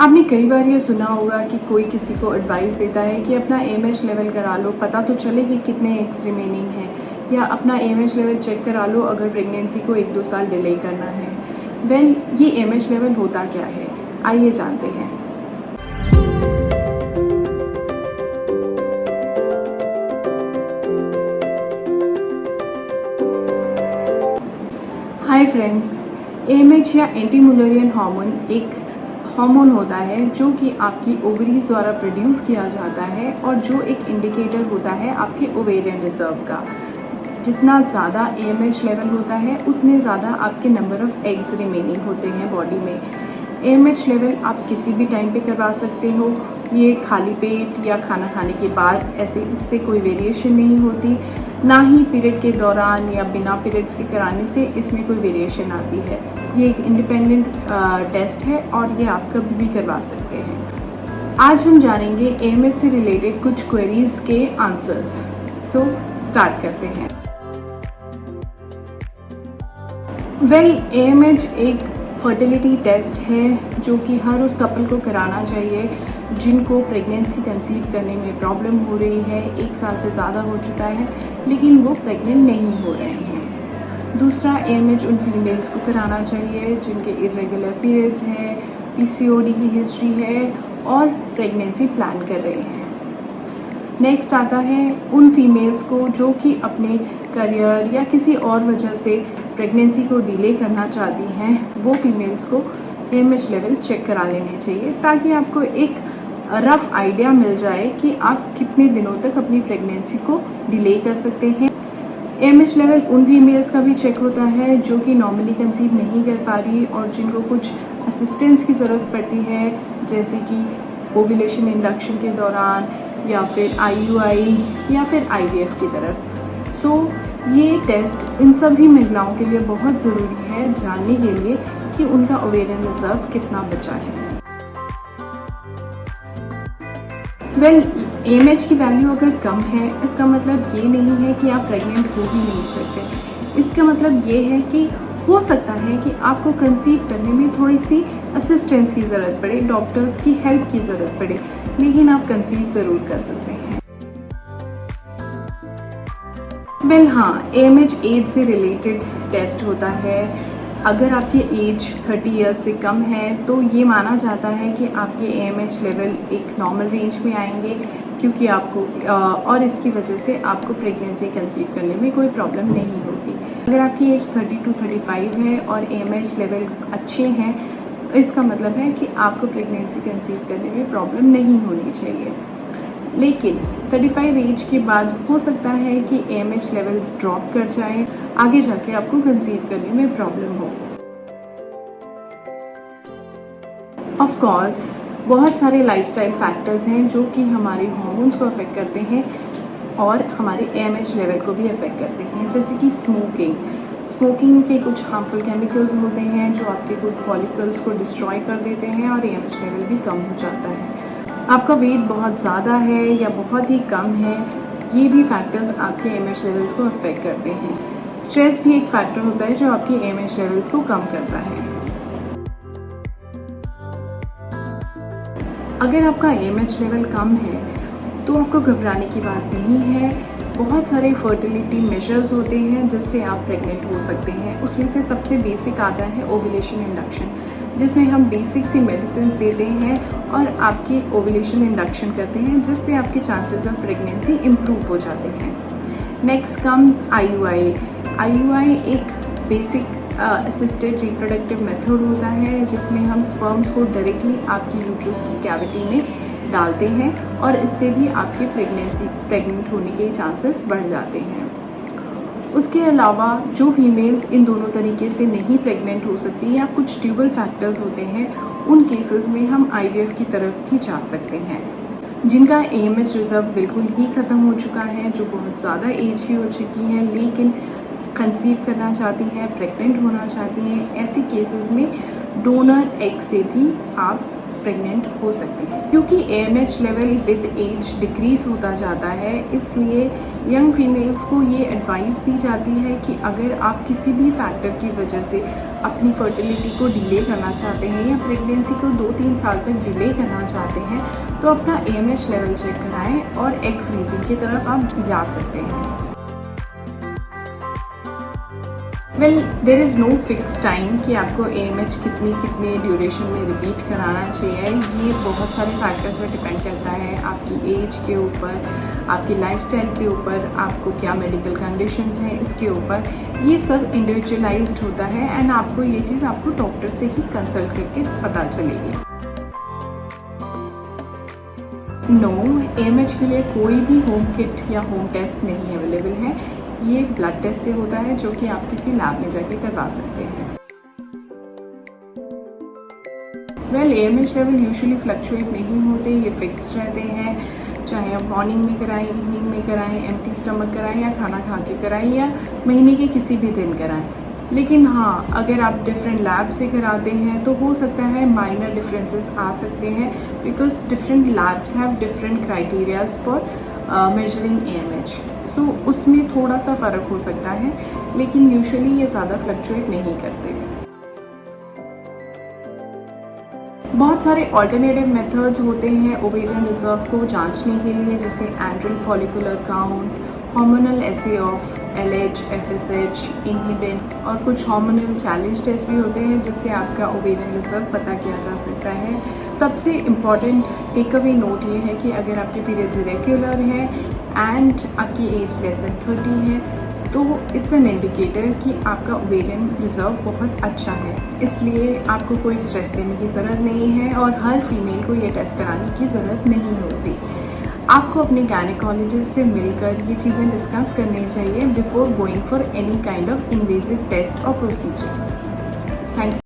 आपने कई बार ये सुना होगा कि कोई किसी को एडवाइस देता है कि अपना एमएच लेवल करा लो, पता तो चले कि कितने एग्स रिमेनिंग हैं, या अपना एमएच लेवल चेक करा लो अगर प्रेगनेंसी को 1-2 साल डिले करना है। वेल, ये एमएच लेवल होता क्या है, आइए जानते हैं। हाय फ्रेंड्स, एएमएच या एंटी मुलरियन हार्मोन एक हार्मोन होता है जो कि आपकी ओवरीज द्वारा प्रोड्यूस किया जाता है और जो एक इंडिकेटर होता है आपके ओवेरियन रिजर्व का। जितना ज़्यादा एएमएच लेवल होता है उतने ज़्यादा आपके नंबर ऑफ एग्स रिमेनिंग होते हैं बॉडी में। एएमएच लेवल आप किसी भी टाइम पे करवा सकते हो, ये खाली पेट या खाना खाने के बाद ऐसे इससे कोई वेरिएशन नहीं होती, ना ही पीरियड के दौरान या बिना पीरियड्स के कराने से इसमें कोई वेरिएशन आती है। ये एक इंडिपेंडेंट टेस्ट है और ये आप कभी भी करवा सकते हैं। आज हम जानेंगे एएमएच से रिलेटेड कुछ क्वेरीज के आंसर्स। सो स्टार्ट करते हैं। वेल, एएमएच एक फर्टिलिटी टेस्ट है जो कि हर उस कपल को कराना चाहिए जिनको प्रेगनेंसी कंसीव करने में प्रॉब्लम हो रही है, 1 साल से ज़्यादा हो चुका है लेकिन वो प्रेग्नेंट नहीं हो रहे हैं। दूसरा, एएमएच उन फीमेल्स को कराना चाहिए जिनके इरेगुलर पीरियड्स हैं, पीसीओडी की हिस्ट्री है और प्रेगनेंसी प्लान कर रहे हैं। नेक्स्ट आता है उन फीमेल्स को जो कि अपने करियर या किसी और वजह से प्रेगनेंसी को डिले करना चाहती हैं, वो फीमेल्स को एएमएच लेवल चेक करा लेने चाहिए ताकि आपको एक रफ आइडिया मिल जाए कि आप कितने दिनों तक अपनी प्रेगनेंसी को डिले कर सकते हैं। एएमएच लेवल उन फीमेल्स का भी चेक होता है जो कि नॉर्मली कंसीव नहीं कर पा रही और जिनको कुछ असिस्टेंस की ज़रूरत पड़ती है, जैसे कि ओव्यूलेशन इंडक्शन के दौरान या फिर आईयूआई या फिर आईवीएफ की तरफ। सो ये टेस्ट इन सभी महिलाओं के लिए बहुत ज़रूरी है जानने के लिए कि उनका ओवेरियन रिजर्व कितना बचा है। वेल, एएमएच की वैल्यू अगर कम है इसका मतलब ये नहीं है कि आप प्रेग्नेंट हो ही नहीं सकते। इसका मतलब ये है कि हो सकता है कि आपको कंसीव करने में थोड़ी सी असिस्टेंस की ज़रूरत पड़े, डॉक्टर्स की हेल्प की ज़रूरत पड़े, लेकिन आप कंसीव ज़रूर कर सकते हैं। वेल हाँ, एएमएच एज से रिलेटेड टेस्ट होता है। अगर आपकी एज 30 ईयर्स से कम है तो ये माना जाता है कि आपके एएमएच लेवल एक नॉर्मल रेंज में आएंगे, क्योंकि आपको और इसकी वजह से आपको प्रेगनेंसी कंसीव करने में कोई प्रॉब्लम नहीं होगी। अगर आपकी एज 30 to 35 है और एएमएच लेवल अच्छे हैं तो इसका मतलब है कि आपको प्रेगनेंसी कंसीव करने में प्रॉब्लम नहीं होनी चाहिए। लेकिन 35 एज के बाद हो सकता है कि एएमएच लेवल्स ड्रॉप कर जाएं, आगे जाके आपको कंसीव करने में प्रॉब्लम हो। ऑफ कोर्स बहुत सारे लाइफस्टाइल फैक्टर्स हैं जो कि हमारे हार्मोन्स को अफेक्ट करते हैं और हमारे एएमएच लेवल को भी अफेक्ट करते हैं, जैसे कि स्मोकिंग के कुछ हार्मफुल केमिकल्स होते हैं जो आपके गुड फॉलिकल्स को डिस्ट्रॉय कर देते हैं और एएमएच लेवल भी कम हो जाता है। आपका वेट बहुत ज़्यादा है या बहुत ही कम है, ये भी फैक्टर्स आपके एएमएच लेवल्स को अफेक्ट करते हैं। स्ट्रेस भी एक फैक्टर होता है जो आपके एएमएच लेवल्स को कम करता है। अगर आपका एएमएच लेवल कम है तो आपको घबराने की बात नहीं है। बहुत सारे फर्टिलिटी मेजर्स होते हैं जिससे आप प्रेग्नेंट हो सकते हैं। उसमें से सबसे बेसिक आता है ओव्यूलेशन इंडक्शन, जिसमें हम बेसिक सी मेडिसिन देते हैं और आपकी ओव्यूलेशन इंडक्शन करते हैं जिससे आपके चांसेस ऑफ प्रेगनेंसी इम्प्रूव हो जाते हैं। नेक्स्ट कम्स आईयूआई एक बेसिक असिस्टेड रिप्रोडक्टिव मेथड होता है जिसमें हम स्पर्म्स को डायरेक्टली आपकी यूट्रस की कैविटी में डालते हैं और इससे भी आपके प्रेग्नेंट होने के चांसेस बढ़ जाते हैं। उसके अलावा जो फीमेल्स इन दोनों तरीके से नहीं प्रेग्नेंट हो सकती या कुछ ट्यूबल फैक्टर्स होते हैं, उन केसेस में हम आईवीएफ की तरफ भी जा सकते हैं। जिनका एएमएच रिजर्व बिल्कुल ही ख़त्म हो चुका है, जो बहुत ज़्यादा एज की हो चुकी हैं लेकिन कंसीव करना चाहती हैं, प्रेग्नेंट होना चाहती हैं, ऐसी केसेस में डोनर एग से भी आप प्रेग्नेंट हो सकते हैं। क्योंकि AMH level with age decrease होता जाता है, इसलिए यंग फीमेल्स को ये एडवाइस दी जाती है कि अगर आप किसी भी फैक्टर की वजह से अपनी फर्टिलिटी को डिले करना चाहते हैं या प्रेगनेंसी को 2-3 साल तक डिले करना चाहते हैं तो अपना AMH लेवल चेक कराएं और एग फ्रीजिंग की तरफ आप जा सकते हैं। Well, there is no fix time कि आपको AMH कितने ड्यूरेशन में रिपीट कराना चाहिए। ये बहुत सारे फैक्टर्स पर डिपेंड करता है, आपकी एज के ऊपर, आपकी लाइफस्टाइल के ऊपर, आपको क्या मेडिकल कंडीशंस हैं इसके ऊपर। ये सब इंडिविजुअलाइज्ड होता है एंड आपको ये चीज़ आपको डॉक्टर से ही कंसल्ट करके पता चलेगी। नो, AMH के लिए कोई भी होम किट या होम टेस्ट नहीं अवेलेबल है। ये ब्लड टेस्ट से होता है जो कि आप किसी लैब में जाके करवा सकते हैं। Well, AMH level usually fluctuate नहीं होते, ये फिक्स्ड रहते हैं। चाहे आप मॉर्निंग में कराएं, इवनिंग में कराएं, एम्प्टी स्टमक कराएं या खाना खा के कराएं या महीने के किसी भी दिन कराएं। लेकिन हाँ, अगर आप डिफरेंट लैब से कराते हैं तो हो सकता है माइनर डिफरेंसेस आ सकते हैं, because different labs have different criterias for measuring AMH। सो उसमें थोड़ा सा फ़र्क हो सकता है, लेकिन यूजुअली ये ज़्यादा फ्लक्चुएट नहीं करते। बहुत सारे ऑल्टरनेटिव मेथड्स होते हैं ओवेरियन रिजर्व को जांचने के लिए, जैसे antral follicular count, hormonal assay of LH, FSH, inhibin और कुछ हार्मोनल चैलेंज टेस्ट भी होते हैं जिससे आपका ओवेरियन रिजर्व पता किया जा सकता है। सबसे इम्पॉर्टेंट टेक अवे नोट ये है कि अगर आपके पीरियड्स इरेगुलर हैं एंड आपकी एज लेस देन 30 है तो इट्स एन इंडिकेटर कि आपका ओवेरियन रिजर्व बहुत अच्छा है। इसलिए आपको कोई स्ट्रेस लेने की ज़रूरत नहीं है और हर फीमेल को ये टेस्ट कराने की ज़रूरत नहीं होती। आपको अपने गायनेकोलॉजिस्ट से मिलकर ये चीज़ें डिस्कस करनी चाहिए before going for any kind of invasive test और प्रोसीजर। Thank you.